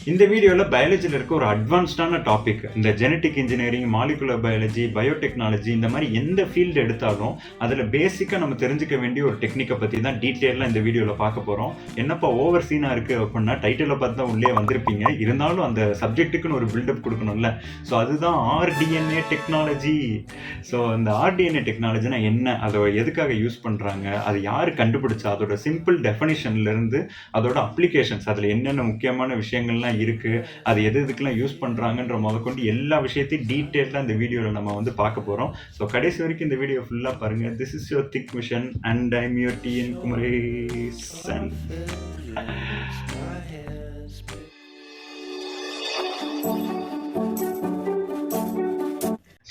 இந்த வீடியோவில் பயாலஜியில் இருக்க ஒரு அட்வான்ஸ்டான டாபிக், இந்த genetic engineering, molecular biology, biotechnology, இந்த மாதிரி எந்த ஃபீல்டு எடுத்தாலும் அதில் பேசிக்காக நம்ம தெரிஞ்சுக்க வேண்டிய ஒரு டெக்னிக்கை பற்றி தான் டீட்டெயிலாக இந்த வீடியோவில் பார்க்க போகிறோம். என்னப்பா ஓவர் சீனாக இருக்குது அப்படின்னா டைட்டிலை பார்த்து தான் உள்ளே வந்திருப்பீங்க. இருந்தாலும் அந்த சப்ஜெக்ட்டுக்குன்னு ஒரு பில்டப் கொடுக்கணும்ல. ஸோ அதுதான் ஆர்டிஎன்ஏ டெக்னாலஜி. ஸோ அந்த ஆர்டிஎன்ஏ டெக்னாலஜினா என்ன, அதை எதுக்காக யூஸ் பண்ணுறாங்க, அது யார் கண்டுபிடிச்சா, அதோட சிம்பிள் டெஃபனிஷன்லேருந்து அதோட அப்ளிகேஷன்ஸ், அதில் என்னென்ன முக்கியமான விஷயங்கள்லாம் இருக்கு, அது எதுக்கெல்லாம் யூஸ் பண்றாங்கன்ற முதற்கொண்டு எல்லா விஷயத்தையும் டீட்டெயிலாக இந்த வீடியோவில் நம்ம வந்து பார்க்க போறோம். ஸோ கடைசி வரைக்கும் இந்த வீடியோ ஃபுல்லாக பாருங்க. This is your thick mission and I'm your TN Kumaresan.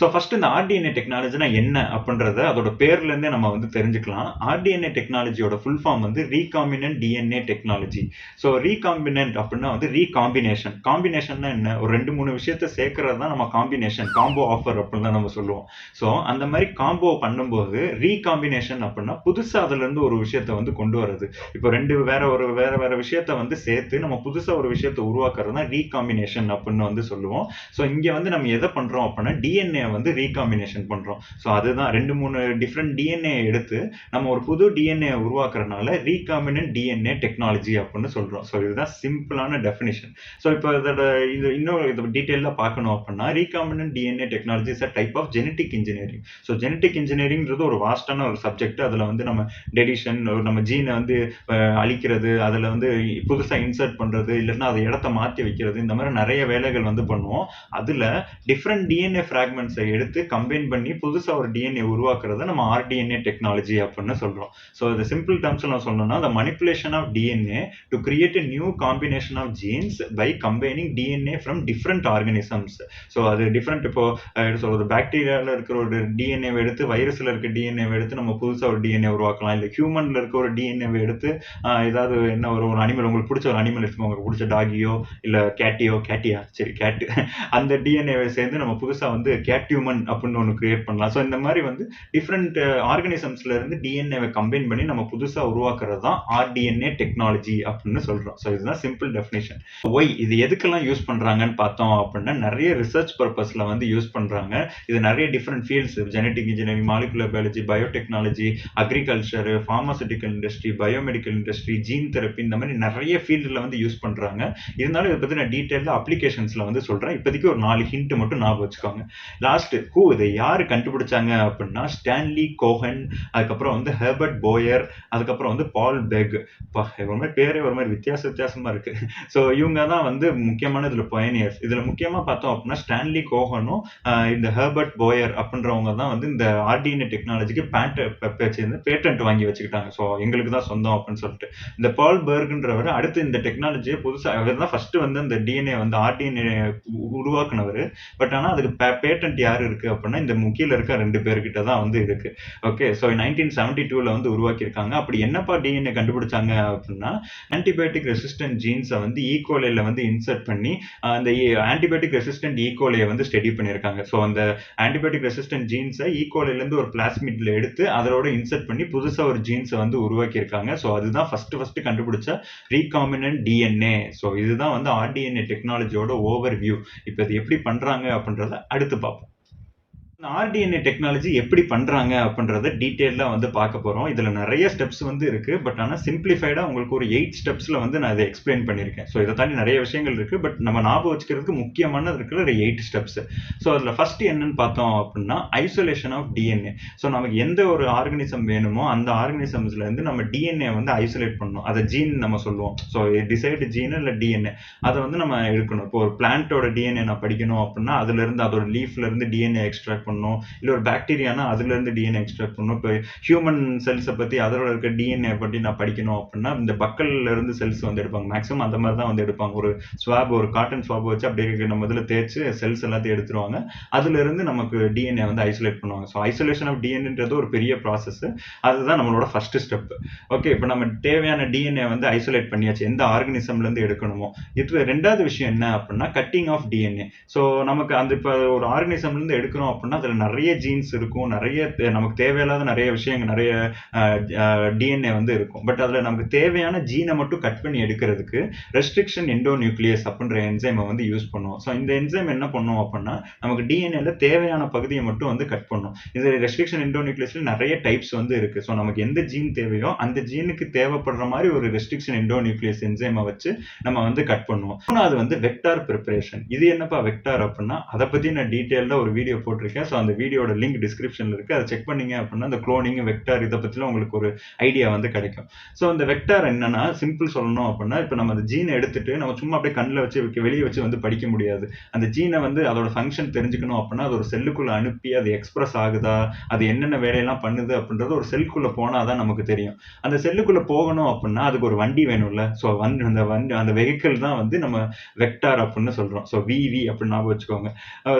So first இந்த ஆர்டிஎன்ஏ டெக்னாலஜினா என்ன அப்படின்றத அதோட பேர்லேருந்தே நம்ம வந்து தெரிஞ்சுக்கலாம். ஆர்டிஎன்ஏ டெக்னாலஜியோட ஃபுல் ஃபார்ம் வந்து recombinant DNA technology. So recombinant அப்படின்னா வந்து ரீகாம்பினேஷன். காம்பினேஷன்னா என்ன, ஒரு 2-3 விஷயத்த சேர்க்கறது தான் நம்ம காம்பினேஷன், காம்போ ஆஃபர் அப்படின்னு தான் நம்ம சொல்லுவோம். ஸோ அந்த மாதிரி காம்போ பண்ணும்போது ரீகாம்பினேஷன் அப்படின்னா புதுசாக அதுலேருந்து ஒரு விஷயத்த வந்து கொண்டு வர்றது. இப்போ வேற விஷயத்த வந்து சேர்த்து நம்ம புதுசாக ஒரு விஷயத்த உருவாக்குறது தான் ரீகாம்பினேஷன் அப்படின்னு வந்து சொல்லுவோம். ஸோ இங்கே வந்து நம்ம எதை பண்ணுறோம் அப்படின்னா டிஎன்ஏ வந்து ரீகாம்பினேஷன் பண்றோம். ஸோ அதுதான் 2-3 டிஃப்ரெண்ட் டிஎன்ஏ எடுத்து நம்ம ஒரு புது டிஎன்ஏ உருவாக்குறதுனால ரீகாம்பினன்ட் டிஎன்ஏ டெக்னாலஜி அப்படின்னு சொல்றோம். ஸோ இதுதான் சிம்பிளான டெஃபினிஷன். ஸோ இப்போ இதோட டீட்டெயிலாக பார்க்கணும் அப்படின்னா recombinant DNA technology is a type of genetic engineering. So genetic இன்ஜினியரிங்கிறது ஒரு வாஸ்டான ஒரு சப்ஜெக்ட். அதில் வந்து நம்ம டெலிஷன், நம்ம ஜீனை வந்து அழிக்கிறது, அதில் வந்து புதுசாக இன்சர்ட் பண்றது, இல்லைன்னா அதை இடத்த மாற்றி வைக்கிறது, இந்த மாதிரி நிறைய வேலைகள் வந்து பண்ணுவோம். அதில் டிஃப்ரெண்ட் டிஎன்ஏ ஃப்ராக்மெண்ட்ஸ் எடுத்து கம்பைன் பண்ணி புதுசா ஒரு டிஎன்ஏ உருவாக்குறத நம்ம ஆர்டிஎன்ஏ டெக்னாலஜி அப்படின்னு சொல்றோம். ஸோ இந்த சிம்பிள் டேர்ம்ஸ்ல நான் சொல்லணும்னா the manipulation of DNA to create a new combination of genes by combining DNA from different organisms. So அது டிஃப்ரெண்ட், இப்போ சொல்றது பாக்டீரியாவில் இருக்கிற ஒரு டிஎன்ஏ எடுத்து வைரஸ்ல இருக்க டிஎன்ஏ எடுத்து நம்ம புதுசா ஒரு டிஎன்ஏ உருவாக்கலாம். இல்லை ஹியூமன்ல இருக்க ஒரு டிஎன்ஏ எடுத்து ஏதாவது என்ன ஒரு அனிமல், உங்களுக்கு பிடிச்ச ஒரு அனிமல் இருக்கும், உங்களுக்கு பிடிச்ச டாகியோ இல்லை கேட்டியா சரி கேட்டு, அந்த டிஎன்ஏவை சேர்ந்து நம்ம புதுசா வந்து கேட்யூமன் அப்படின்னு ஒன்று கிரியேட் பண்ணலாம். ஸோ இந்த மாதிரி வந்து டிஃப்ரெண்ட் ஆர்கானிசம்ஸ்ல இருந்து டிஎன்ஏவை கம்பைன் பண்ணி நம்ம புதுசா உருவாக்குறது தான் ஆர்டிஎன்ஏ டெக்னாலஜி அப்படின்னு சொல்றோம். ஸோ இதுதான் சிம்பிள் டெஃபினேஷன். ஒய் இது எதுக்கெல்லாம் யூஸ் பண்றாங்கன்னு பார்த்தோம் அப்படின்னா நிறைய ரிசர்ச் பர்பஸ்ல வந்து யூஸ் பண்றாங்க. இது நிறைய different fields, genetic engineering, molecular biology, biotechnology, agriculture, pharmaceutical industry, biomedical industry, gene therapy, இந்த மாதிரி நிறைய ஃபீல்டில் வந்து யூஸ் பண்றாங்க. இருந்தாலும் இதை பத்தி நான் டீட்டெயிலாக அப்ளிகேஷன்ஸ்ல வந்து சொல்றேன். இப்போதைக்கு ஒரு 4 ஹிண்ட் மட்டும் ஞாபகம் வச்சுக்கோங்க. லாஸ்ட் இதை யாரு கண்டுபிடிச்சாங்க அப்படின்னா ஸ்டான்லி கோஹன், அதுக்கப்புறம் வந்து ஹெர்பர்ட் போயர், அதுக்கப்புறம் வந்து பால் பெக். ஒரு மாதிரி பேரே ஒரு மாதிரி வித்தியாசமா இருக்கு. ஸோ இவங்க தான் வந்து முக்கியமான இதுல பயனியர்ஸ். இதுல முக்கியமா பார்த்தோம் அப்படின்னா ஸ்டான்லி கோஹனும் இந்த ஹெர்பர்ட் போயர் அப்படின்றவங்க தான் வந்து இந்த ஆர்டிஎன்ஏ டெக்னாலஜிக்கு பேட்டன்ட் வாங்கி வச்சுக்கிட்டாங்க. ஸோ எங்களுக்கு தான் சொந்தம் அப்படின்னு சொல்லிட்டு. இந்த பால் பெர்க்ன்றவர் அடுத்து இந்த டெக்னாலஜியை புதுசா, அவர் தான் ஃபர்ஸ்ட் வந்து இந்த டிஎன்ஏ வந்து ஆர்டிஎன்ஏ உருவாக்குனவர். பட் ஆனால் அதுக்கு பேட்டன்ட் யாரு இருக்கு அப்படின்னா இந்த முக்கியில இருக்க 2 பேர்கிட்ட தான் வந்து இருக்கு. ஓகே, ஸோ 1972ல வந்து உருவாக்கியிருக்காங்க. அப்படி என்னப்பா டிஎன்ஏ கண்டுபிடிச்சாங்க அப்படின்னா ஆன்டிபயோட்டிக் ரெசிஸ்டன்ட் ஜீன்ஸை வந்து ஈகோலைல வந்து இன்சர்ட் பண்ணி அந்த ஆன்டிபயோட்டிக் ரெசிஸ்டன்ட் ஈகோலையை வந்து ஸ்டடி பண்ணியிருக்காங்க. ஸோ அந்த ஆன்டிபயோட்டிக் ரெசிஸ்டன்ட் ஜீன்ஸை ஈகோலைல இருந்து ஒரு பிளாஸ்மிட்ல எடுத்து அதோட இன்சர்ட் பண்ணி புதுசா ஒரு ஜீன்ஸை வந்து உருவாக்கியிருக்காங்க. ஸோ அதுதான் ஃபர்ஸ்ட் கண்டுபிடிச்ச ரீகாம்பினன்ட் டிஎன்ஏ. ஸோ இதுதான் வந்து ஆர்டிஎன்ஏ டெக்னாலஜியோட ஓவர் வியூ. இப்போ இது எப்படி பண்றாங்க அப்படின்றத அடுத்து பார்ப்போம். ஆர்டிஎன்ஏ டெக்னாலஜி எப்படி பண்றாங்க அப்படின்றத டீட்டெயிலா வந்து பார்க்க போறோம். இதுல நிறைய ஸ்டெப்ஸ் வந்து இருக்கு. பட் ஆனா சிம்பிளிஃபைடா உங்களுக்கு ஒரு 8 ஸ்டெப்ஸ்ல வந்து நான் இதை எக்ஸ்பிளைன் பண்ணியிருக்கேன். ஸோ இதை தாண்டி நிறைய விஷயங்கள் இருக்கு. பட் நம்ம ஞாபகம் வச்சுக்கிறதுக்கு முக்கியமான இருக்கிற 8 ஸ்டெப்ஸ். ஸோ அதுல ஃபர்ஸ்ட் என்னன்னு பார்த்தோம் அப்படின்னா ஐசோலேஷன் ஆஃப் டிஎன்ஏ. ஸோ நமக்கு எந்த ஒரு ஆர்கனிசம் வேணுமோ அந்த ஆர்கனிசம்ஸ்ல இருந்து நம்ம டிஎன்ஏ வந்து ஐசோலேட் பண்ணணும். அதை ஜீன் நம்ம சொல்லுவோம். ஸோ டிசைடு ஜீன் இல்லை டிஎன்ஏ, அதை வந்து நம்ம எடுக்கணும். இப்போ ஒரு பிளான்ட்டோட டிஎன்ஏ நான் படிக்கணும் அப்படின்னா அதுல இருந்து அதோட லீஃப்ல இருந்து டிஎன்ஏ எக்ஸ்ட்ராக்ட் பண்ணணும். இல்ல ஒரு பாக்டீரியானா அதுல இருந்து டிஎன்ஏ எக்ஸ்ட்ராக்ட் பண்ணணும். இப்போ ஹியூமன் செல்ஸை பத்தி அதோட இருக்க டிஎன்ஏ பத்தி நான் படிக்கணும் அப்படின்னா இந்த பக்கல்ல இருந்து செல்ஸ் வந்து எடுப்பாங்க. மேக்ஸிமம் அந்த மாதிரி தான் வந்து எடுப்பாங்க. ஒரு ஸ்வாப், ஒரு காட்டன் ஸ்வாப் வச்சு அப்படியே நம்ம இதில் தேய்ச்சி செல்ஸ் எல்லாத்தையும் எடுத்துருவாங்க. அதுல இருந்து நமக்கு டிஎன்ஏ வந்து ஐசோலேட் பண்ணுவாங்க. ஸோ ஐசோலேஷன் ஆஃப் டிஎன்ஏன்றது ஒரு பெரிய ப்ராசஸ். அதுதான் நம்மளோட ஃபர்ஸ்ட் ஸ்டெப். ஓகே, இப்போ நம்ம தேவையான டிஎன்ஏ வந்து ஐசோலேட் பண்ணியாச்சு, எந்த ஆர்கனிசம்ல இருந்து எடுக்கணுமோ. இது ரெண்டாவது விஷயம் என்ன அப்படின்னா கட்டிங் ஆஃப் டிஎன்ஏ. ஸோ நமக்கு அந்த இப்போ ஒரு ஆர்கனிசம்ல இருந்து எடுக்கிறோம் அப்படின்னா அதுல நிறைய ஜீன்ஸ் இருக்கும், நிறைய நமக்கு தேவையில்லாத நிறைய விஷயங்கள், நிறைய டிஎன்ஏ வந்து இருக்கும். பட் அதுல நமக்கு தேவையான ஜீனை மட்டும் கட் பண்ணி எடுக்கிறதுக்கு ரெஸ்ட்ரிக்ஷன் எண்டோநியூக்ளியஸ் அப்படின்ற என்சைமை வந்து யூஸ் பண்ணுவோம். ஸோ இந்த என்சைம் என்ன பண்ணும் அப்படின்னா நமக்கு டிஎன்ஏல தேவையான பகுதியை மட்டும் வந்து கட் பண்ணும். இது ரெஸ்ட்ரிக்ஷன் எண்டோநியூக்ளியஸ்ல நிறைய டைப்ஸ் வந்து இருக்கு. ஸோ நமக்கு எந்த ஜீன் தேவையோ அந்த ஜீனுக்கு தேவைப்படுற மாதிரி ஒரு ரெஸ்ட்ரிக்ஷன் எண்டோநியூக்ளியஸ் என்சைமை வச்சு நம்ம வந்து கட் பண்ணுவோம். அது வந்து வெக்டார் ப்ரிப்பரேஷன். இது என்னப்பா வெக்டார் அப்படின்னா அதை பத்தி நான் டீட்டெயில்டா ஒரு வீடியோ போட்டிருக்கேன். ஸோ அந்த வீடியோட லிங்க் டிஸ்கிரிப்ஷன்ல இருக்கு. அதை செக் பண்ணீங்க அப்படின்னா இந்த குளோனிங், வெக்டார் இதை பத்திலாம் உங்களுக்கு ஒரு ஐடியா வந்து கிடைக்கும். ஸோ இந்த வெக்டார் என்னன்னா சிம்பிள் சொல்லணும் அப்படின்னா இப்போ நம்ம அந்த ஜீனை எடுத்துட்டு நம்ம சும்மா அப்படியே கண்ணில் வச்சு வெளியே வச்சு வந்து படிக்க முடியாது. அந்த ஜீனை வந்து அதோட ஃபங்க்ஷன் தெரிஞ்சுக்கணும் அப்படின்னா அது ஒரு செல்லுக்குள்ள அனுப்பி அது எக்ஸ்பிரஸ் ஆகுதா, அது என்னென்ன வேலையெல்லாம் பண்ணுது அப்படின்றது ஒரு செல்லுக்குள்ள போனாதான் நமக்கு தெரியும். அந்த செல்லுக்குள்ள போகணும் அப்படின்னா அதுக்கு ஒரு வண்டி வேணும்ல. ஸோ அந்த வெஹிக்கிள் தான் வந்து நம்ம வெக்டார் அப்படின்னு சொல்றோம். ஸோ விவி அப்படின்னு ஞாபகம் வச்சுக்கோங்க.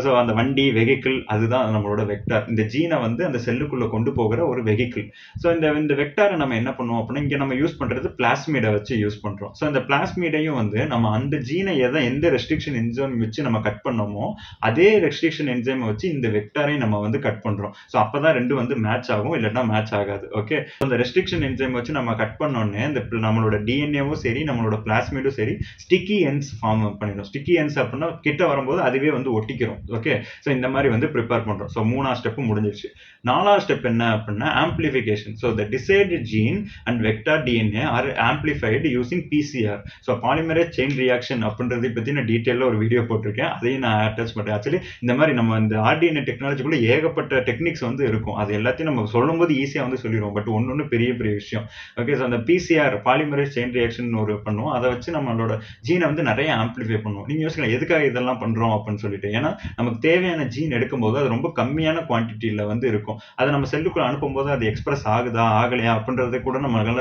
ஸோ அந்த வண்டி வெஹிக்கிள் அதுதான் நம்மளோட வெக்டார். இந்த ஜீனை வந்து அந்த செல்லுக்குள்ள கொண்டு போகிற ஒரு வெஹிக்கிள். ஸோ இந்த வெக்டாரை நம்ம என்ன பண்ணுவோம் அப்படின்னா இங்க நம்ம யூஸ் பண்றது பிளாஸ்மிடை வச்சு யூஸ் பண்றோம். ஸோ இந்த பிளாஸ்மிடையும் வந்து நம்ம அந்த ஜீனை எந்த ரெஸ்ட்ரிக்ஷன் என்சைம் வச்சு நம்ம கட் பண்ணோமோ அதே ரெஸ்ட்ரிக்ஷன் என்சைம் வச்சு இந்த வெக்டாரையும் நம்ம வந்து கட் பண்றோம். ஸோ அப்பதான் ரெண்டும் வந்து மேட்ச் ஆகும், இல்லைன்னா மேட்ச் ஆகாது. ஓகே, அந்த ரெஸ்ட்ரிக்ஷன் என்சைம் வச்சு நம்ம கட் பண்ணோன்னே இந்த நம்மளோட டிஎன்ஏவும் சரி நம்மளோட பிளாஸ்மிடும் சரி ஸ்டிக்கி எண்ட்ஸ் ஃபார்ம் பண்ணிடும். ஸ்டிக்கி எண்ட்ஸ் அப்படின்னா கிட்ட வரும்போது அதுவே வந்து ஒட்டிக்கிறோம். ஓகே, ஸோ இந்த மாதிரி வந்து ப்ரிப்பேர் பண்றோம். ஸோ 3ஆவது ஸ்டெப் முடிஞ்சிருச்சு. 4வது ஸ்டெப் என்ன அப்படின்னா amplification. So the decided gene and vector DNA are amplified using PCR. So polymerase chain reaction அப்படின்றத பத்தி நான் டீட்டெயிலாக ஒரு வீடியோ போட்டிருக்கேன். அதையும் நான் அட்டாச் பண்றேன். ஆக்சுவலி இந்த மாதிரி நம்ம இந்த ஆர்டிஎன்ஏ டெக்னாலஜிக்குள்ள ஏகப்பட்ட டெக்னிக்ஸ் வந்து இருக்கும். அது எல்லாத்தையும் நம்ம சொல்லும் போது ஈஸியா வந்து சொல்லிடுவோம். பட் ஒன்னொன்னு பெரிய பெரிய விஷயம். ஓகே, ஸோ அந்த பிசிஆர் பாலிமரேஸ் செயின் ரியாக்ஷன் ஒரு பண்ணுவோம். அதை வச்சு நம்மளோட ஜீனை வந்து நிறைய ஆம்பிளிஃபை பண்ணுவோம். நீங்க யோசிக்கலாம் எதுக்காக இதெல்லாம் பண்றோம் அப்படின்னு சொல்லிட்டு. ஏன்னா நமக்கு தேவையான ஜீன் எடுக்கும்போது அது ரொம்ப கம்மியான குவான்டிட்டியில வந்து இருக்கும். அதை நம்ம செல்லுக்குள்ள அனுப்பும்போது அது எக்ஸ்பிரஸ் ஆகுதா ஆகலையா அப்படின்றத கூட நம்மளால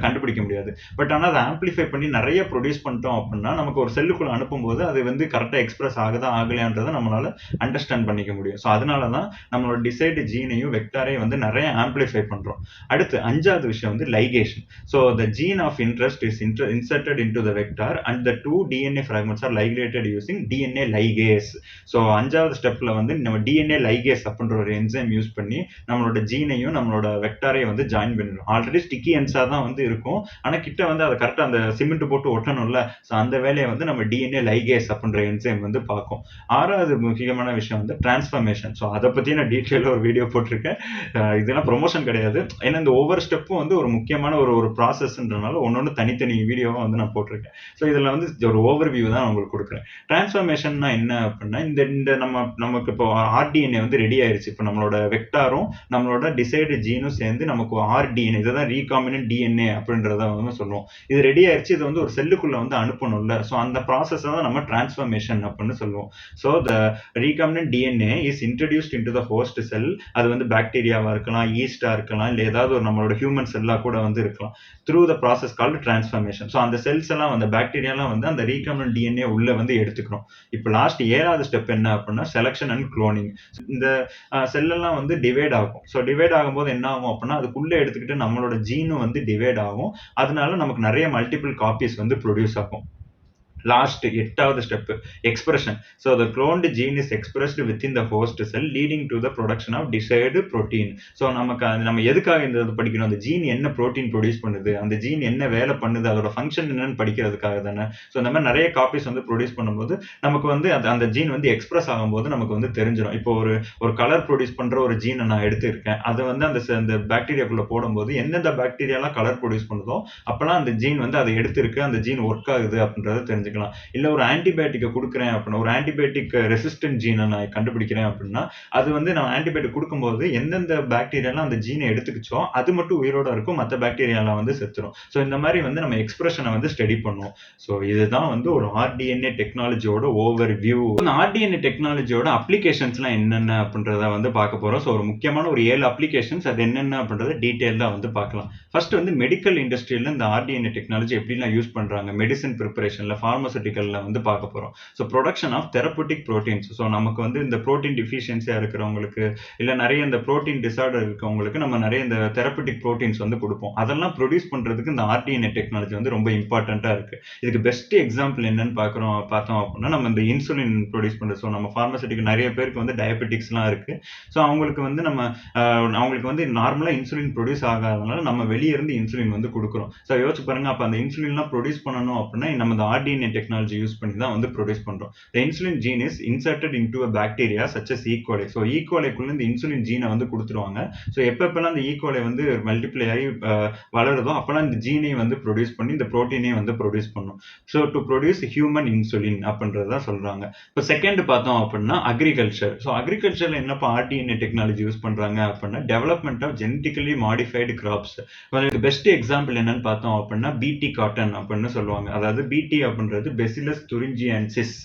கண்டுபிடிக்க முடியாது. பட் ஆனால் அதை ஆம்பிளிஃபை பண்ணி நிறைய ப்ரொடியூஸ் பண்ணிட்டோம் அப்படின்னா நமக்கு ஒரு செல்லுக்குள்ள அனுப்பும்போது அது வந்து கரெக்டாக எக்ஸ்பிரஸ் ஆகுதா ஆகலையான்றதை நம்மளால அண்டர்ஸ்டாண்ட் பண்ணிக்க முடியும். ஸோ அதனால தான் நம்மளோட டிசைடு ஜீனையும் வெக்டாரையும் வந்து நிறைய ஆம்பிளிஃபை பண்றோம். அடுத்து 5வது விஷயம் வந்து ligation. So the gene of interest is inserted into the vector and the 2 DNA fragments are ligated using DNA ligase. So 5வது ஸ்டெப்ல வந்து நம்ம DNA ligase அப்படின்ற ஒரு என்சைம் யூஸ் பண்ணி நம்மளோட ஜீனையும் நம்மளோட வெக்டாரையும் வந்து ஜாயின் பண்ணிடுறோம். ஆல்ரெடி ஸ்டிக்கி என்ஸா தான் வந்து இருக்கும். ஆனா கிட்ட வந்து அதை கரெக்டா அந்த சிமெண்ட் போட்டு ஒட்டணும்ல. ஸோ அந்த வேலையை வந்து நம்ம DNA ligase அப்படின்ற என்சைம் வந்து பார்க்கும். 6வது முக்கியமான விஷயம் வந்து டிரான்ஸ்ஃபர்மேஷன். ஸோ அதை பத்தி நான் டீட்டெயிலாக ஒரு வீடியோ போட்டிருக்கேன். இதெல்லாம் ப்ரொமோஷன் கிடையாது. ஏன்னா இந்த ஒவ்வொரு ஸ்டெப்பும் வந்து ஒரு முக்கியமான ஒரு ப்ராசஸ்ன்றனால ஒன்னொன்னு தனித்தனி வீடியோவா வந்து நான் போட்டிருக்கேன். ஸோ இதுல வந்து ஒரு ஓவர் வியூ தான் உங்களுக்கு கொடுக்குறேன். டிரான்ஸ்ஃபர்மேஷன்னா என்ன அப்படின்னா இந்த நமக்கு இப்போ ஆர்டிஎன்ஏ வந்து ரெடி ஆயிருச்சு. இப்போ நம்மளோட வெக்டாரும் நம்மளோட டிசைடு ஜீனும் சேர்ந்து நமக்கு ஆர்டிஎன்ஏ, இதுதான் ரீகாம்பினன்ட் டிஎன்ஏ அப்படின்றத வந்து சொல்லுவோம். இது ரெடி ஆயிருச்சு. இது வந்து ஒரு செல்லுக்குள்ள வந்து அனுப்பணும்ல. ஸோ அந்த ப்ராசஸ் தான் நம்ம டிரான்ஸ்ஃபர்மேஷன் அப்படின்னு சொல்லுவோம். So the recombinant DNA is introduced into the host செல். அது வந்து பாக்டீரியாவா இருக்கலாம், ஈஸ்டா இருக்கலாம், இல்லை ஏதாவது ஒரு நம்மளோட ஹியூமன் செல்லா கூட வந்து இருக்கலாம். Through the process called transformation. So அந்த செல்ஸ் எல்லாம் வந்து பாக்டீரியாலாம் வந்து அந்த ரீகாம்பினன்ட் டிஎன்ஏ உள்ள வந்து எடுத்துக்கணும். இப்போ லாஸ்ட் 7வது ஸ்டெப் என்ன அப்படின்னா செலக்ஷன் அண்ட் குளோனிங். இந்த செல்லெல்லாம் வந்து டிவைட் ஆகும். ஸோ டிவைட் ஆகும்போது என்ன ஆகும் அப்படின்னா அதுக்குள்ள எடுத்துக்கிட்டு நம்மளோட ஜீனும் வந்து டிவைட் ஆகும். அதனால நமக்கு நிறைய மல்டிபிள் காப்பீஸ் வந்து ப்ரொடியூஸ் ஆகும். லாஸ்ட் 8வது step expression. So the cloned gene is expressed within the host cell leading to the production of desired protein. So நம்ம எதுக்காக இந்த படிக்கணும், அந்த ஜீன் என்ன ப்ரோட்டீன் ப்ரொடியூஸ் பண்ணுது, அந்த ஜீன் என்ன வேலை பண்ணுது, அதோட ஃபங்க்ஷன் என்னன்னு படிக்கிறதுக்காக தானே. ஸோ இந்த மாதிரி நிறைய காப்பீஸ் வந்து ப்ரொடியூஸ் பண்ணும்போது நமக்கு வந்து அந்த ஜீன் வந்து எக்ஸ்பிரஸ் ஆகும்போது நமக்கு வந்து தெரிஞ்சிடும். இப்போ ஒரு கலர் ப்ரொடியூஸ் பண்ற ஒரு ஜீனை நான் எடுத்துருக்கேன். அதை வந்து அந்த பாக்டீரியாக்குள்ள போடும்போது எந்தெந்த பாக்டீரியாலாம் கலர் ப்ரொடியூஸ் பண்ணுதோ அப்பெல்லாம் அந்த ஜீன் வந்து அதை எடுத்திருக்கு, அந்த ஜீன் ஒர்க் ஆகுது அப்படின்றத தெரிஞ்சுக்கலாம். இல்ல ஒரு ஆன்டிபயோட்டிக்கை கொடுக்குறேன் அப்படின்னா, ஒரு ஆன்டிபயோட்டிக் ரெசிஸ்டன்ட் ஜீனை நான் கண்டுபிடிக்கிறேன் அப்படின்னா, அது வந்து நான் ஆன்டிபயோட்டிக் கொடுக்கும்போது எந்தெந்த பாக்டீரியாலாம் அந்த ஜீனை எடுத்துக்கிச்சோ அது மட்டும் உயிரோட இருக்கும், மற்ற பாக்டீரியாலாம் வந்து செத்துரும். ஸோ இந்த மாதிரி வந்து நம்ம எக்ஸ்பிரஷனை வந்து ஸ்டடி பண்ணுவோம். ஸோ இதுதான் வந்து ஒரு ஆர்டிஎன்ஏ டெக்னாலஜியோட ஓவர் வியூ. இந்த ஆர்டிஎன்ஏ டெக்னாலஜியோட அப்ளிகேஷன்ஸ்லாம் என்னென்ன அப்படின்றத வந்து பார்க்க போறோம். ஸோ ஒரு முக்கியமான ஒரு 7 அப்ளிகேஷன்ஸ், அது என்னென்ன அப்படின்றத டீட்டெயிலாக வந்து பார்க்கலாம். ஃபர்ஸ்ட் வந்து மெடிக்கல் இண்டஸ்ட்ரியில இந்த ஆர்டிஎன்ஏ டெக்னாலஜி எப்படிலாம் யூஸ் பண்றாங்க, மெடிசன் ப்ரிப்பரேஷன்ல, பார்மசூட்டிக்கல்ல வந்து பார்க்க போறோம். So production of therapeutic proteins. So நமக்கு வந்து இந்த புரோட்டீன் டிஃபிஷியன்சியா இருக்கிறவங்களுக்கு, இல்ல நிறைய இந்த புரோட்டீன் டிஸார்டர் இருக்கவங்களுக்கு நம்ம நிறைய இந்த தெரபூட்டிக் புரோட்டீன்ஸ் வந்து கொடுப்போம். அதெல்லாம் ப்ரொடியூஸ் பண்றதுக்கு இந்த ஆர்டிஎன்ஏ டெக்னாலஜி வந்து ரொம்ப இம்பார்ட்டன்ட்டா இருக்கு. இதுக்கு பெஸ்ட் எக்ஸாம்பிள் என்னன்னு பார்த்தோம் அப்படின்னா, நம்ம இந்த இன்சுலின் ப்ரொடியூஸ் பண்றது. ஸோ நம்ம பார்மசூட்டிக்கல் நிறைய பேருக்கு வந்து டயபெட்டிக்ஸ்லாம் இருக்கு. ஸோ அவங்களுக்கு வந்து அவங்களுக்கு வந்து நார்மலா இன்சுலின் ப்ரொடியூஸ் ஆகாதனால நம்ம வெளியே இருந்து இன்சுலின் வந்து கொடுக்குறோம். ஸோ யோசிச்சு பாருங்க, அப்ப அந்த இன்சுலின்லாம் ப்ரொடியூஸ் பண்ணணும் அப்படின்னா நம்ம இந்த ஆர்டிஎன்ஏ டெக்னாலஜி யூஸ் பண்ணி தான் வந்து ப்ரொடியூஸ் பண்றோம். The insulin gene is inserted into a bacteria such as E. coli. So E. coliக்குள்ள இந்த இன்சுலின் ஜீனை வந்து கொடுத்துருவாங்க. ஸோ எப்பப்பெல்லாம் இந்த E. coli வந்து மல்டிப்ளை ஆகி வளருதோ அப்பெல்லாம் இந்த ஜீனை வந்து ப்ரொடியூஸ் பண்ணி இந்த புரோட்டீனை வந்து ப்ரொடியூஸ் பண்ணும். So to produce human insulin அப்படின்றத சொல்றாங்க. இப்போ செகண்ட் பார்த்தோம் அப்படின்னா அக்ரிகல்ச்சர். ஸோ அக்ரிகல்ச்சர்ல என்னப்பா ஆர்டிஎன்ஏ டெக்னாலஜி யூஸ் பண்றாங்க அப்படின்னா development of genetically modified crops. Best example என்னன்னு பார்த்தோம் அப்படின்னா பிடி காட்டன் அப்படின்னு சொல்லுவாங்க. அதாவது பிடி அப்படின்றது பெசிலஸ் துரிஞ்சியன்சிஸ்.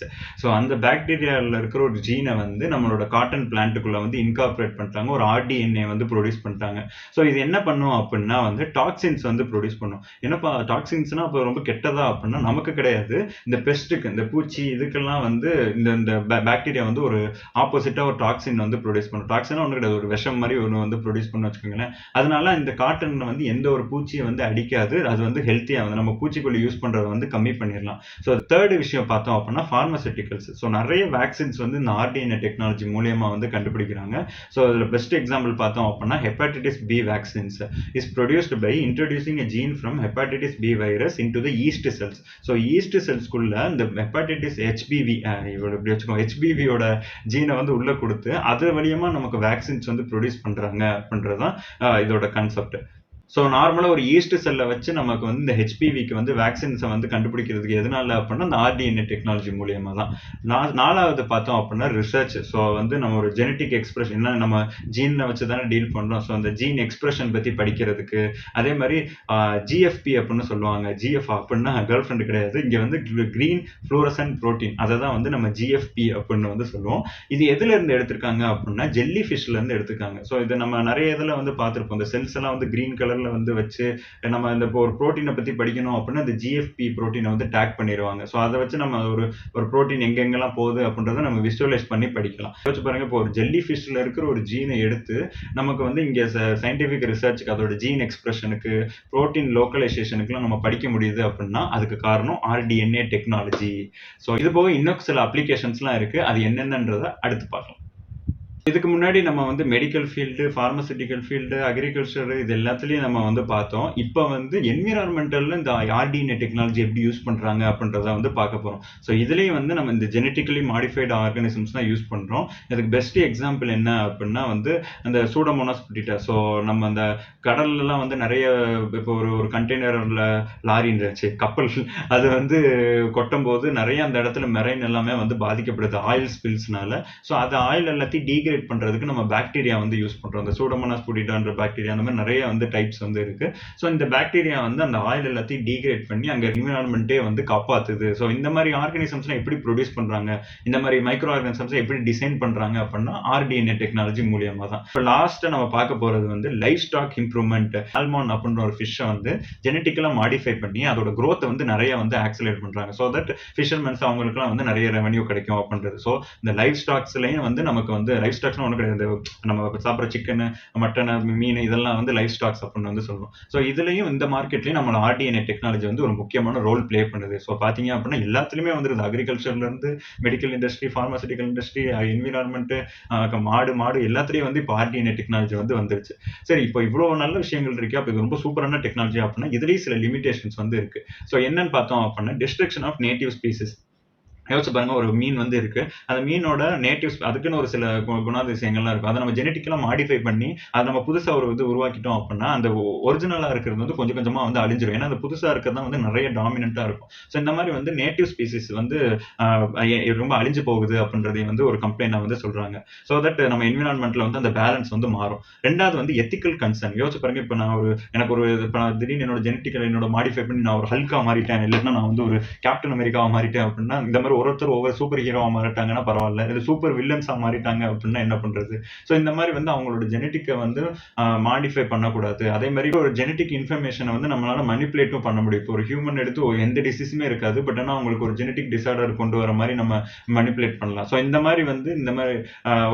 ஸோ அந்த பாக்டீரியாவில் இருக்கிற ஒரு ஜீனை வந்து நம்மளோட காட்டன் பிளான்ட்டுக்குள்ள வந்து இன்கார்பரேட் பண்ணிட்டாங்க, ஒரு ஆர்டிஎன்ஏ வந்து ப்ரொடியூஸ் பண்ணிட்டாங்க. ஸோ இது என்ன பண்ணும் அப்படின்னா வந்து டாக்ஸின்ஸ் வந்து ப்ரொடியூஸ் பண்ணும். என்னப்பா டாக்ஸின்ஸ்னா இப்போ ரொம்ப கெட்டதா அப்படின்னா நமக்கு கிடையாது, இந்த பெஸ்ட்டுக்கு, இந்த பூச்சி இதுக்கெல்லாம் வந்து இந்த பாக்டீரியா வந்து ஒரு ஆப்போசிட்டா ஒரு டாக்ஸின் வந்து ப்ரொடியூஸ் பண்ணும். டாக்ஸினா ஒன்று கிடையாது, ஒரு விஷம் மாதிரி ஒன்று வந்து ப்ரொடியூஸ் பண்ண வச்சுக்கோங்களேன். அதனால இந்த காட்டன்ல வந்து எந்த ஒரு பூச்சியை வந்து அடிக்காது, அது வந்து ஹெல்த்தியா வந்து நம்ம பூச்சிக்கொல்லி யூஸ் பண்றதை வந்து கம்மி பண்ணிடலாம். ஸோ தேர்ட் விஷயம் பார்த்தோம் அப்படின்னா பார்மசூட்டிகல்ஸ். ஸோ நிறைய வேக்சின்ஸ் வந்து இந்த ஆர்டிஎன்ஏ டெக்னாலஜி மூலியமா வந்து கண்டுபிடிக்கிறாங்க. ஸோ அதில் பெஸ்ட் எக்ஸாம்பிள் பார்த்தோம் அப்படின்னா hepatitis B vaccines is produced by introducing a gene from hepatitis B virus into the yeast cells. So yeast செல்ஸ்குள்ள இந்த ஹெப்பாட்டிட்டிஸ் ஹெச்பிவி இப்படி வச்சுக்கோங்க, ஹெச்பிவியோட ஜீனை வந்து உள்ள கொடுத்து அது வழியமா நமக்கு வேக்சின்ஸ் வந்து ப்ரொடியூஸ் பண்றாங்க அப்படின்றதான் இதோட கான்செப்ட். ஸோ நார்மலாக ஒரு ஈஸ்ட் செல்லை வச்சு நமக்கு வந்து இந்த ஹெச்பிவிக்கு வந்து வேக்சின்ஸை வந்து கண்டுபிடிக்கிறதுக்கு எதனால அப்படின்னா இந்த ஆர்டிஎன்ஏ டெக்னாலஜி மூலியமா தான். நாலாவது பார்த்தோம் அப்படின்னா ரிசர்ச். ஸோ வந்து நம்ம ஒரு ஜெனட்டிக் எக்ஸ்பிரஷன் என்ன நம்ம ஜீனை வச்சு தானே டீல் பண்ணுறோம். ஸோ அந்த ஜீன் எக்ஸ்பிரஷன் பற்றி படிக்கிறதுக்கு, அதே மாதிரி ஜிஎஃப்பி அப்படின்னு சொல்லுவாங்க. ஜிஎஃப் அப்படின்னா கேர்ள் ஃப்ரெண்டு கிடையாது, இங்கே வந்து கிரீன் ஃப்ளூரசன்ட் ப்ரோட்டீன், அதை தான் வந்து நம்ம ஜிஎஃப்பி அப்படின்னு வந்து சொல்லுவோம். இது எதுல இருந்து எடுத்திருக்காங்க அப்படின்னா ஜெல்லி ஃபிஷ்ல இருந்து எடுத்திருக்காங்க. ஸோ இதை நம்ம நிறைய இதில் வந்து பார்த்துருப்போம். இந்த செல்ஸ் எல்லாம் வந்து கிரீன் கலர் வந்து வச்சு நம்ம இந்த ஒரு புரோட்டீனை பத்தி படிக்கணும் அப்படின்னா இந்த ஜிஎஃப்பி புரோட்டீனை வந்து டேக் பண்ணிடுவாங்க. ஸோ அதை வச்சு நம்ம ஒரு புரோட்டீன் எங்கெங்கெல்லாம் போகுது அப்படின்றத நம்ம விஷுவலைஸ் பண்ணி படிக்கலாம். யோசிச்சு பாருங்க, இப்போ ஒரு ஜெல்லி ஃபிஷ்ல இருக்கிற ஒரு ஜீனை எடுத்து நமக்கு வந்து இங்க சயின்டிபிக் ரிசர்ச்சுக்கு அதோட ஜீன் எக்ஸ்பிரஷனுக்கு, புரோட்டீன் லோக்கலைசேஷனுக்குலாம் நம்ம படிக்க முடியுது அப்படின்னா அதுக்கு காரணம் ஆர்டிஎன்ஏ டெக்னாலஜி. ஸோ இது போக இன்னும் சில அப்ளிகேஷன்ஸ்லாம் இருக்கு, அது என்னென்னன்றதை அடுத்து பார்க்கலாம். இதுக்கு முன்னாடி நம்ம வந்து medical field, pharmaceutical field, agriculture இது எல்லாத்துலயும் நம்ம வந்து பார்த்தோம். இப்போ வந்து என்விரான்மெண்டல்ல இந்த ஆர்டிஎன்ஏ டெக்னாலஜி எப்படி யூஸ் பண்றாங்க அப்படின்றத வந்து பார்க்க போறோம். ஸோ இதுலயும் வந்து நம்ம இந்த ஜெனட்டிக்கலி மாடிஃபைடு ஆர்கானிசம்ஸ் தான் யூஸ் பண்றோம். இதுக்கு பெஸ்ட் எக்ஸாம்பிள் என்ன அப்படின்னா வந்து அந்த சூடோமோனாஸ் புட்டிட்டா. ஸோ நம்ம அந்த கடல்லாம் வந்து நிறைய இப்போ ஒரு கண்டெய்னர்ல லாரி கப்பல் அது வந்து கொட்டும் போது நிறைய அந்த இடத்துல மெரைன் எல்லாமே வந்து பாதிக்கப்படுது ஆயில் ஸ்பில்ஸ்னால. ஸோ அது ஆயில் எல்லாத்தையும் டீக்ரேட் பண்றதுக்கு நம்ம பாக்டீரியா வந்து யூஸ் பண்றோம். அந்த சூடோமோனாஸ் புட்டிட்டான்ற பாக்டீரியா, அந்த மாதிரி நிறைய வந்து டைப்ஸ் வந்து இருக்கு. ஸோ இந்த பாக்டீரியா வந்து அந்த ஆயில் எல்லாத்தையும் டீக்ரேட் பண்ணி அங்க என்விரான்மெண்ட்டே வந்து காப்பாத்துது. ஸோ இந்த மாதிரி ஆர்கானிசம்ஸ்லாம் எப்படி ப்ரொடியூஸ் பண்றாங்க, இந்த மாதிரி மைக்ரோ ஆர்கானிசம்ஸ் எப்படி டிசைன் பண்றாங்க அப்படின்னா ஆர்டிஎன்ஏ டெக்னாலஜி மூலியமா தான். இப்போ லாஸ்ட்டா நம்ம பார்க்க போறது வந்து லைஃப் ஸ்டாக் இம்ப்ரூவ்மெண்ட். சால்மன் அப்படின்ற ஒரு ஃபிஷ்ஷை வந்து ஜெனட்டிக்கலா மாடிஃபை பண்ணி அதோட growth வந்து நிறைய வந்து ஆக்சிலேட் பண்றாங்க. ஸோ தட் ஃபிஷர்மென்ஸ் அவங்களுக்குலாம் வந்து நிறைய ரெவன்யூ கிடைக்கும் அப்படின்றது. ஸோ இந்த லைஃப் ஸ்டாக்ஸ்லயும் வந்து நமக்கு வந்து லைஃப் ஸ்டாக்ஸ்னு ஒன்றும் கிடையாது, நம்ம சாப்பிட்ற சிக்கன், மட்டன், மீன் இதெல்லாம் வந்து லைஃப் ஸ்டாக்ஸ் அப்படின்னு வந்து சொல்லுவோம். ஸோ இதுலயும் இந்த மார்க்கெட்லயும் நம்மளோட ஆர்டிஎன்ஏ டெக்னாலஜி வந்து ஒரு முக்கியமான ரோல் பிளே பண்ணுது. ஸோ பாத்தீங்க அப்படின்னா எல்லாத்துலயுமே வந்துருது, அக்ரிகல்ச்சர்ல இருந்து medical industry, pharmaceutical industry, environment, மாடு எல்லாத்துலயும் வந்து இப்போ ஆர்டிஎன்ஏ டெக்னாலஜி வந்து வந்துருச்சு. சரி, இப்போ இவ்வளவு நல்ல விஷயங்கள் இருக்கு, அப்போ இது ரொம்ப சூப்பரான டெக்னாலஜி அப்படின்னா இதுலயும் சில லிமிடேஷன்ஸ் வந்து இருக்கு. ஸோ என்னன்னு பார்த்தோம் அப்படின்னா டிஸ்ட்ரக்ஷன் ஆஃப் நேட்டிவ் ஸ்பீசிஸ். யோசிச்சு பாருங்க, ஒரு மீன் வந்து இருக்கு, அந்த மீனோட நேட்டிவ்ஸ் அதுக்குன்னு ஒரு சில குணாதிசயங்கள்லாம் இருக்கும். அதை நம்ம ஜெனட்டிக்கலா மாடிஃபை பண்ணி அதை நம்ம புதுசா ஒரு இது உருவாக்கிட்டோம் அப்படின்னா அந்த ஒரிஜினலா இருக்கிறது வந்து கொஞ்சம் கொஞ்சமா வந்து அழிஞ்சிடும். ஏன்னா அந்த புதுசா இருக்கிறது தான் வந்து நிறைய டாமினண்டா இருக்கும். ஸோ இந்த மாதிரி வந்து நேட்டிவ் ஸ்பீசிஸ் வந்து ரொம்ப அழிஞ்சு போகுது அப்படின்றதையும் வந்து ஒரு கம்ப்ளைண்ட் வந்து சொல்றாங்க. ஸோ தட் நம்ம என்விரான்மெண்ட்ல வந்து அந்த பேலன்ஸ் வந்து மாறும். ரெண்டாவது வந்து எத்திக்கல் கன்சர்ன். யோசிச்சு பாருங்க, இப்போ நான் எனக்கு ஒரு திடீர்னு என்னோட ஜெனட்டிக்கல் என்னோட மாடிஃபை பண்ணி நான் ஒரு ஹல்கா மாறிட்டேன், இல்லைன்னா நான் வந்து ஒரு கேப்டன் அமெரிக்காவை மாறிட்டேன் அப்படின்னா இந்த மாதிரி மாதிரி ஒருத்தர் ஒவ்வொரு சூப்பர் ஹீரோவா மாறிட்டாங்கன்னா பரவாயில்ல, இது சூப்பர் வில்லன்ஸா மாறிட்டாங்க அப்படின்னா என்ன பண்றது? ஸோ இந்த மாதிரி வந்து அவங்களோட ஜெனட்டிக்கை வந்து மாடிஃபை பண்ணக்கூடாது. அதே மாதிரி ஒரு ஜெனட்டிக் இன்ஃபர்மேஷனை வந்து நம்மளால மனிப்புலேட்டும் பண்ண முடியும். இப்போ ஒரு ஹியூமன் எடுத்து எந்த டிசீஸுமே இருக்காது, பட் ஆனால் அவங்களுக்கு ஒரு ஜெனட்டிக் டிசார்டர் கொண்டு வர மாதிரி நம்ம மனிப்புலேட் பண்ணலாம். ஸோ இந்த மாதிரி வந்து இந்த மாதிரி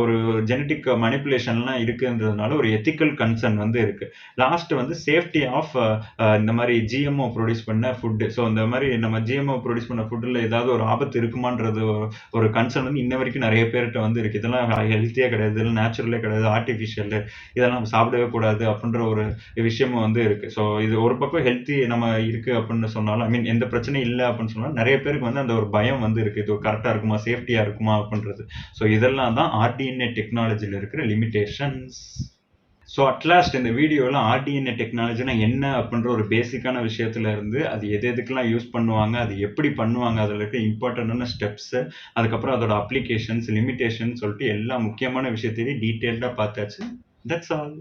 ஒரு ஜெனட்டிக் மனிப்புலேஷன்லாம் இருக்குன்றதுனால ஒரு எத்திக்கல் கன்சர்ன் வந்து இருக்கு. லாஸ்ட் வந்து சேஃப்டி ஆஃப் இந்த மாதிரி ஜிஎம்ஓ ப்ரொடியூஸ் பண்ண ஃபுட்டு. ஸோ இந்த மாதிரி நம்ம ஜிஎம்ஓ ப்ரொடியூஸ் பண்ண ஃபுட்டில் ஏதாவது ஒரு ஆபத்து இருக்குமான்றது ஒரு கன்சர்ன் வந்து இன்ன வரைக்கும் நிறைய பேர்கிட்ட வந்து இருக்கு. இதெல்லாம் ஹெல்த்தியே கிடையாது, இதெல்லாம் நேச்சுரலே கிடையாது, ஆர்டிஃபிஷியல், இதெல்லாம் நம்ம சாப்பிடவே கூடாது அப்படின்ற ஒரு விஷயமும் வந்து இருக்கு. ஸோ இது ஒரு பக்கம் ஹெல்த்தி நம்ம இருக்கு அப்படின்னு சொன்னாலும், ஐ மீன் எந்த பிரச்சனையும் இல்லை அப்படின்னு சொன்னாலும் நிறைய பேருக்கு வந்து அந்த ஒரு பயம் வந்து இருக்கு. இது கரெக்டா இருக்குமா, சேஃப்டியா இருக்குமா அப்படின்றது. ஸோ இதெல்லாம் தான் ஆர்டிஎன்ஏ டெக்னாலஜியில் இருக்கிற லிமிடேஷன்ஸ். ஸோ அட்லாஸ்ட் இந்த வீடியோவில் ஆர்டிஎன்ஏ டெக்னாலஜினா என்ன அப்படின்ற ஒரு பேசிக்கான விஷயத்துல இருந்து அது எதுக்கெல்லாம் யூஸ் பண்ணுவாங்க, அது எப்படி பண்ணுவாங்க, அதில் இருக்க இம்பார்ட்டண்டான ஸ்டெப்ஸு, அதுக்கப்புறம் அதோட அப்ளிகேஷன்ஸ், லிமிடேஷன் சொல்லிட்டு எல்லா முக்கியமான விஷயத்தையும் டீட்டெயில்டாக பார்த்தாச்சு. That's all.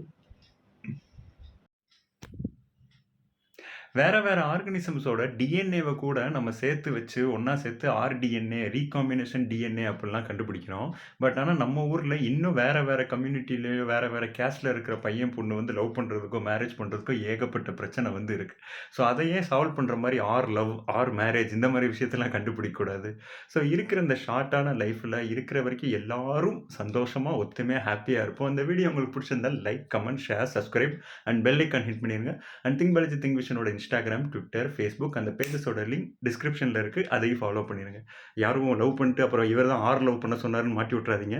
வேற வேற ஆர்கனிசம்ஸோட டிஎன்ஏவை கூட நம்ம சேர்த்து வச்சு ஒன்றா சேர்த்து ஆர்டிஎன்ஏ, ரீகாம்பினேஷன் டிஎன்ஏ அப்படிலாம் கண்டுபிடிக்கிறோம். பட் ஆனால் நம்ம ஊரில் இன்னும் வேற வேற கம்யூனிட்டிலேயோ வேற வேற கேஸ்டில் இருக்கிற பையன் பொண்ணு வந்து லவ் பண்ணுறதுக்கோ மேரேஜ் பண்ணுறதுக்கோ ஏகப்பட்ட பிரச்சனை வந்து இருக்குது. ஸோ அதையே சால்வ் பண்ணுற மாதிரி லவ் மேரேஜ் இந்த மாதிரி விஷயத்தெல்லாம் கண்டுபிடிக்கக்கூடாது. ஸோ இருக்கிற இந்த ஷார்ட்டான லைஃப்பில் இருக்கிற வரைக்கும் எல்லாரும் சந்தோஷமாக ஒத்துமையாக ஹாப்பியாக இருப்போம். இந்த வீடியோ உங்களுக்கு பிடிச்சிருந்தால் like, comment, share, subscribe and bell icon hit பண்ணிடுங்க. அண்ட் திங்க் பாலாஜி திங்க் விஷனோட இன்ஸ்டாகிராம், ட்விட்டர், ஃபேஸ்புக் அந்த பேஜஸோட லிங்க் டிஸ்கிரிப்ஷனில் இருக்குது, அதையும் ஃபாலோ பண்ணிடுங்க. யாரும் லவ் பண்ணிட்டு அப்புறம் இவர் தான் லவ் பண்ண சொன்னாருன்னு மாட்டி விட்றாதீங்க.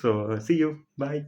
So see you, bye.